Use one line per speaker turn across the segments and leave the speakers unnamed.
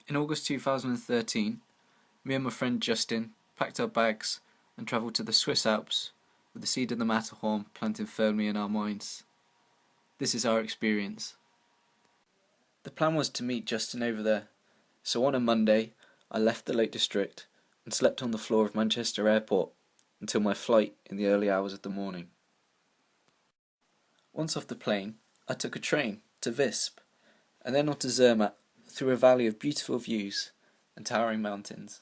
In August 2013, me and my friend Justin packed our bags and travelled to the Swiss Alps with the seed of the Matterhorn planted firmly in our minds. This is our experience. The plan was to meet Justin over there, so on a Monday I left the Lake District and slept on the floor of Manchester Airport until my flight in the early hours of the morning. Once off the plane, I took a train to Visp and then on to Zermatt through a valley of beautiful views and towering mountains.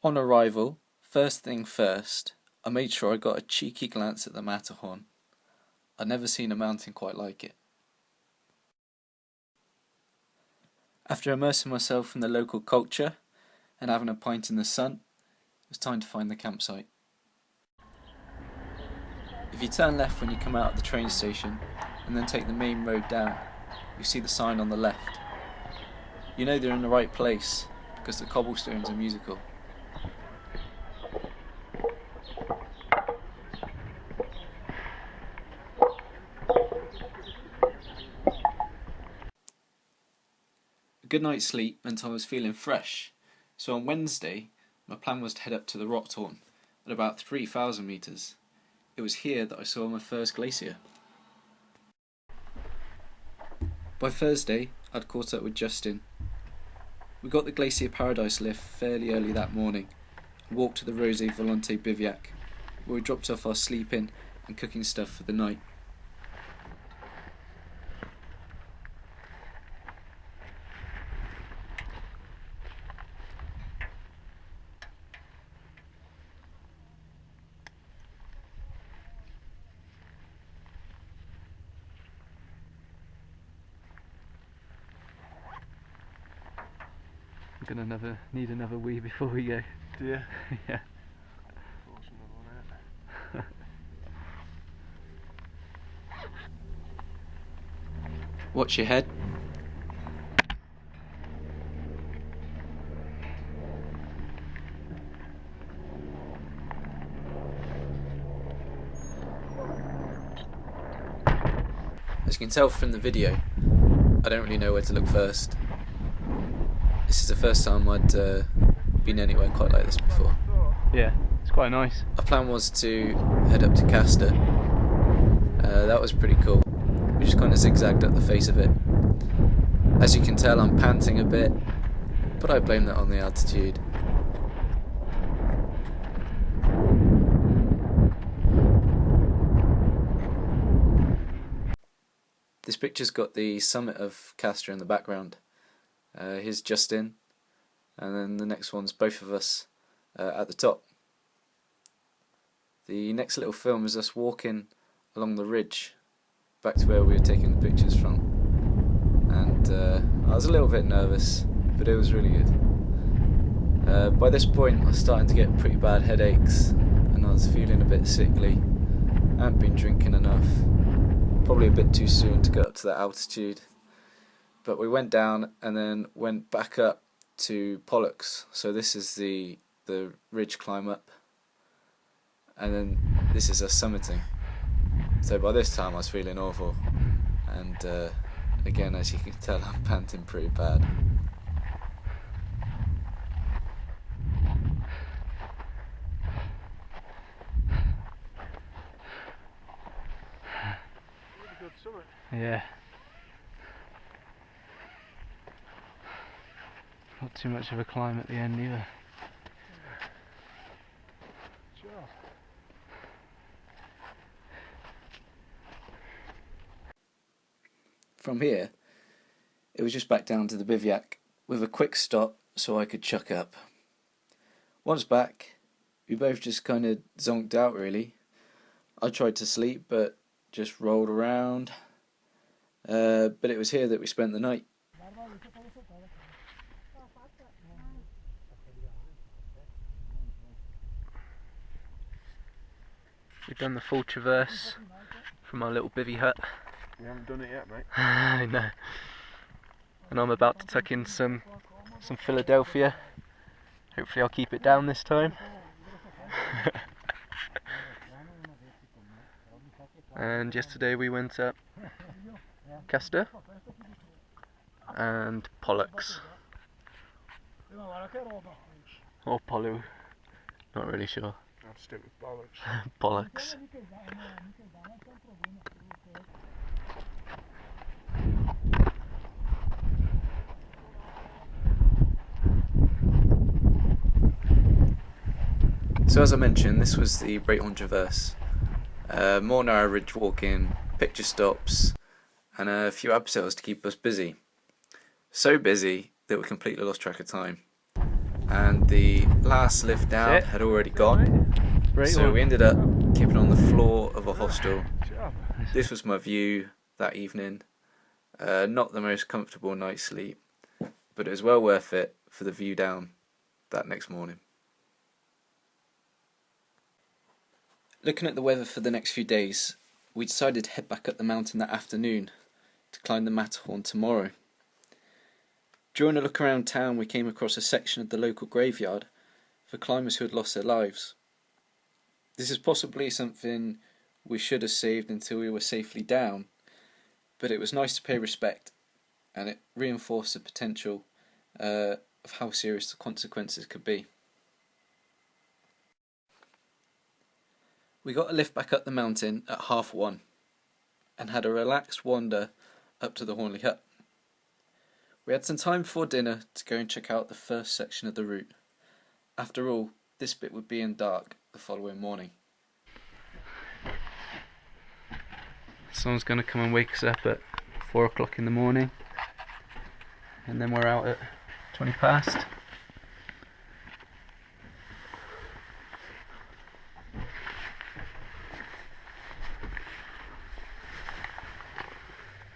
On arrival, first thing first, I made sure I got a cheeky glance at the Matterhorn. I'd never seen a mountain quite like it. After immersing myself in the local culture and having a pint in the sun, it was time to find the campsite. If you turn left when you come out of the train station and then take the main road down, you see the sign on the left. You know they're in the right place because the cobblestones are musical. A good night's sleep meant I was feeling fresh, so on Wednesday my plan was to head up to the Hornli at about 3,000 metres. It was here that I saw my first glacier. By Thursday I'd caught up with Justin. We got the Glacier Paradise lift fairly early that morning and walked to the Rose Volonté bivouac, where we dropped off our sleeping and cooking stuff for the night.
I'm gonna need another wee before we go.
Do you?
Yeah.
Watch your head. As you can tell from the video, I don't really know where to look first. This is the first time I'd been anywhere quite like this before.
Yeah, it's quite nice.
Our plan was to head up to Castor. That was pretty cool. We just kind of zigzagged up the face of it. As you can tell, I'm panting a bit, but I blame that on the altitude. This picture's got the summit of Castor in the background. Here's Justin, and then the next one's both of us at the top. The next little film is us walking along the ridge back to where we were taking the pictures from, and I was a little bit nervous, but it was really good. By this point I was starting to get pretty bad headaches and I was feeling a bit sickly. I hadn't been drinking enough, probably a bit too soon to get up to that altitude. But we went down and then went back up to Pollux. So this is the ridge climb up, and then this is us summiting. So by this time I was feeling awful, and again, as you can tell, I'm panting pretty bad.
Really good summit.
Yeah. Not too much of a climb at the end either.
Sure.
From here, it was just back down to the bivouac with a quick stop so I could chuck up. Once back, we both just kind of zonked out really. I tried to sleep but just rolled around. But it was here that we spent the night.
We've done the full traverse from our little bivvy hut.
We haven't done it yet, mate.
I know. And I'm about to tuck in some Philadelphia. Hopefully I'll keep it down this time. And yesterday we went up Castor. and Pollux. Or Pollu, not really sure.
I'll stick with Pollux.
Pollux.
So as I mentioned, this was the Breithorn Traverse. More narrow ridge walking, picture stops, and a few abseils to keep us busy. So busy that we completely lost track of time. And the last lift down had already gone, so we ended up keeping on the floor of a hostel. This was my view that evening. Not the most comfortable night's sleep, but it was well worth it for the view down that next morning. Looking at the weather for the next few days, we decided to head back up the mountain that afternoon to climb the Matterhorn tomorrow. During a look around town, we came across a section of the local graveyard for climbers who had lost their lives. This is possibly something we should have saved until we were safely down, but it was nice to pay respect, and it reinforced the potential of how serious the consequences could be. We got a lift back up the mountain at 1:30 and had a relaxed wander up to the Hornli hut. We had some time before dinner to go and check out the first section of the route. After all, this bit would be in dark the following morning.
Someone's going to come and wake us up at 4 o'clock in the morning, and then we're out at 20 past.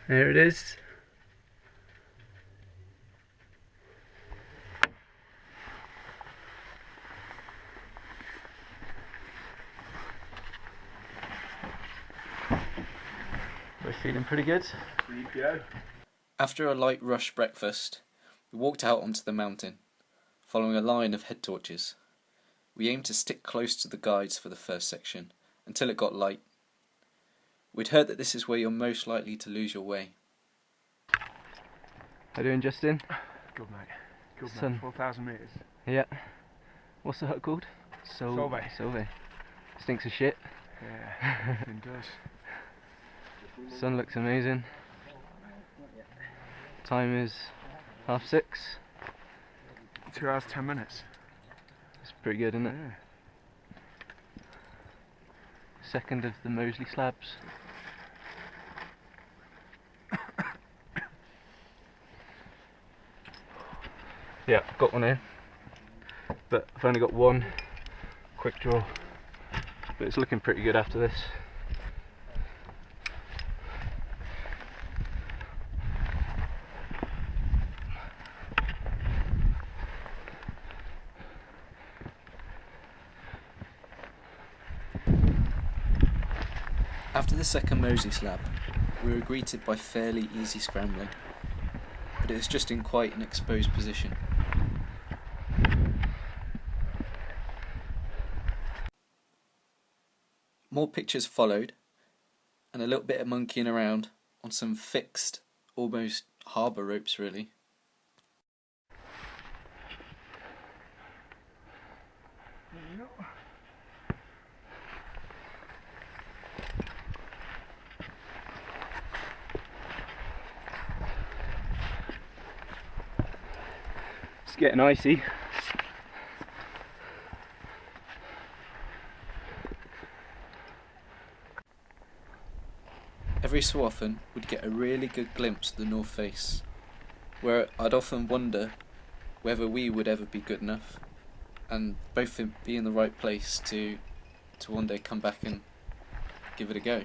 There it is. We're feeling pretty good.
After a light rush breakfast, we walked out onto the mountain, following a line of head torches. We aimed to stick close to the guides for the first section, until it got light. We'd heard that this is where you're most likely to lose your way.
How you doing, Justin?
Good, mate. Good,
Son.
mate. 4,000 metres.
Yeah. What's the hut called?
Solvay.
Solvay. Stinks of shit.
Yeah, it does.
Sun looks amazing. Time is 6:30.
2 hours, 10 minutes.
It's pretty good, isn't it?
Yeah.
Second of the Moseley slabs. Yeah, got one here, but I've only got one quick draw, but it's looking pretty good after this.
After the second Moseley slab, we were greeted by fairly easy scrambling, but it was just in quite an exposed position. More pictures followed, and a little bit of monkeying around on some fixed, almost harbour ropes really.
It's getting icy.
Every so often we'd get a really good glimpse of the north face, where I'd often wonder whether we would ever be good enough and both be in the right place to one day come back and give it a go.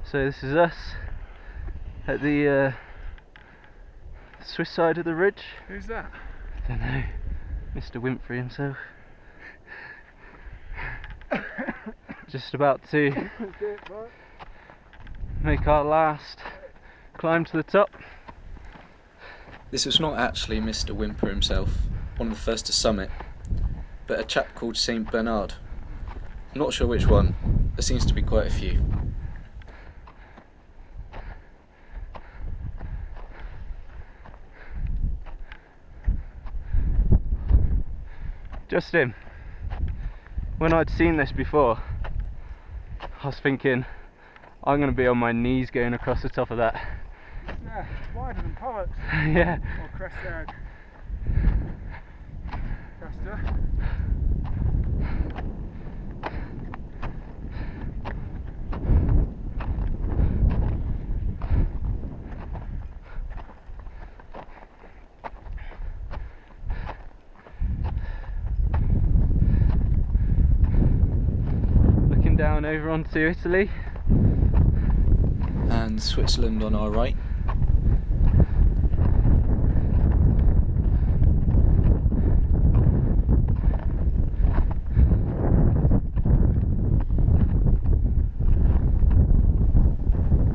So this is us at the Swiss side of the ridge.
Who's that?
Don't know. Mr. Winfrey himself. Just about to make our last climb to the top.
This was not actually Mr. Wimper himself, one of the first to summit, but a chap called St. Bernard. I'm not sure which one, there seems to be quite a few.
Justin, when I'd seen this before, I was thinking, I'm going to be on my knees going across the top of that.
Yeah, it's wider than Pollux.
Yeah.
Or Castor. Castor.
Looking down over onto Italy.
And Switzerland on our right.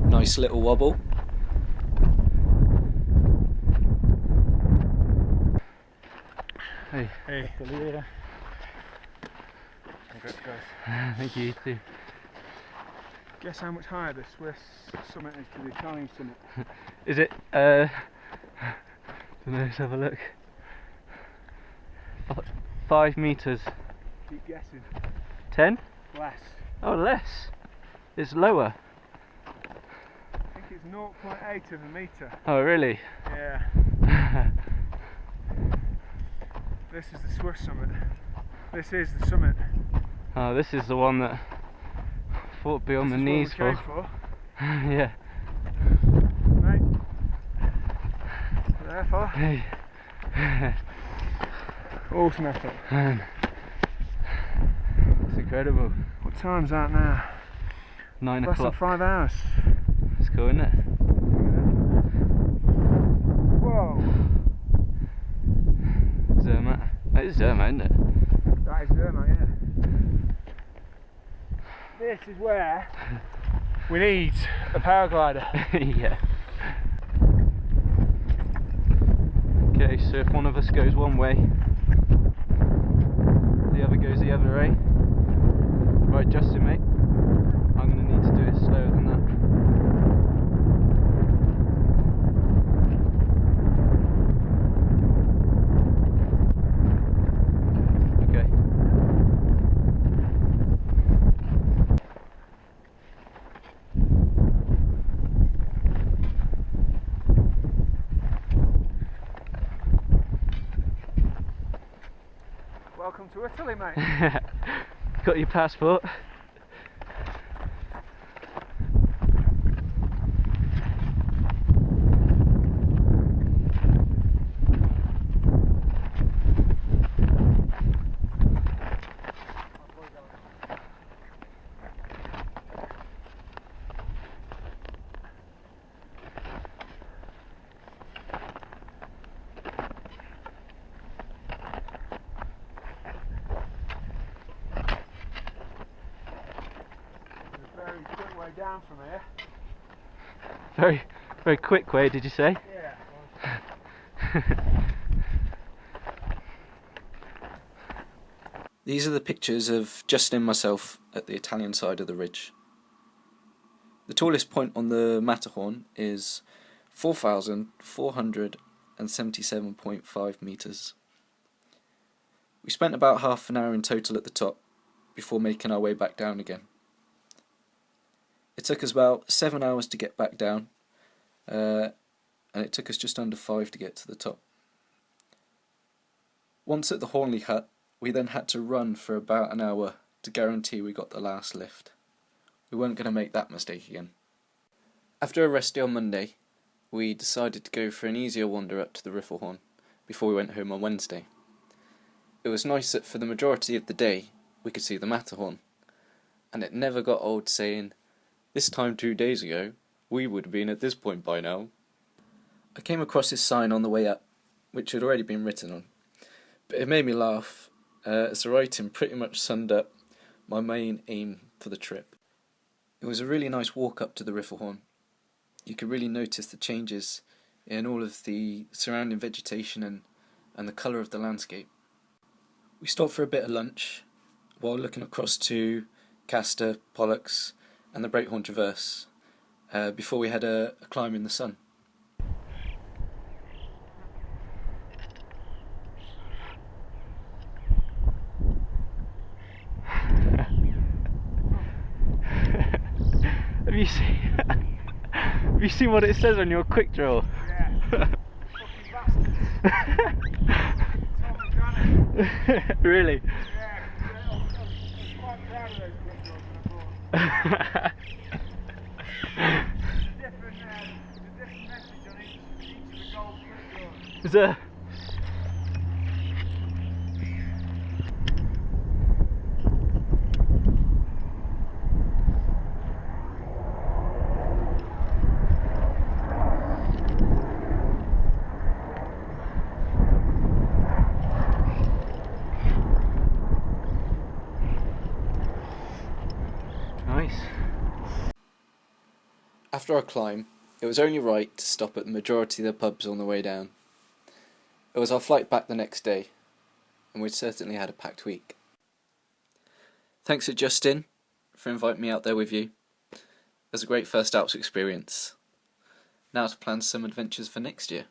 Nice little wobble.
Hey.
Hey.
Thank you, you too.
Guess how much higher the Swiss summit is to the Italian summit?
Is it, don't know, let's have a look. 5 metres.
Keep guessing.
10?
Less.
Oh, less. It's lower.
I think it's 0.8 of a metre.
Oh, really?
Yeah. This is the Swiss summit. This is the summit.
Oh, this is the one that I thought be on my knees
for.
Yeah.
Right. Therefore.
Hey.
Awesome effort.
Man. It's incredible.
What time's that now?
9
Less than
o'clock.
5 hours.
It's cool, isn't it?
Whoa.
Zermatt. That is Zermatt, isn't it?
That is Zermatt, yeah. This is where we need a paraglider.
Yeah. Okay, so if one of us goes one way, the other goes the other way. Right, Justin, mate. I'm going to need to do it slower than that. Okay.
Welcome to Italy, mate.
Got your passport?
Very quick way down from here.
Very, very quick way, did you say?
Yeah.
These are the pictures of Justin and myself at the Italian side of the ridge. The tallest point on the Matterhorn is 4,477.5 metres. We spent about half an hour in total at the top before making our way back down again. It took us about 7 hours to get back down, and it took us just under 5 to get to the top. Once at the Hornli hut, we then had to run for about an hour to guarantee we got the last lift. We weren't going to make that mistake again. After a rest day on Monday, we decided to go for an easier wander up to the Riffelhorn before we went home on Wednesday. It was nice that for the majority of the day we could see the Matterhorn, and it never got old saying, "This time 2 days ago, we would have been at this point by now." I came across this sign on the way up, which had already been written on, but it made me laugh, as the writing pretty much summed up my main aim for the trip. It was a really nice walk up to the Horn. You could really notice the changes in all of the surrounding vegetation and the colour of the landscape. We stopped for a bit of lunch while looking across to Castor, Pollux and the Horn Traverse before we had a climb in the sun.
Have you seen what it says on your quick draw?
Yeah.
Really?
Yeah, I was quite proud of those quick draws when I bought them. There's a different message on each of the gold quick draws.
Is there? Nice.
After our climb, it was only right to stop at the majority of the pubs on the way down. It was our flight back the next day, and we'd certainly had a packed week. Thanks to Justin for inviting me out there with you. It was a great first Alps experience. Now to plan some adventures for next year.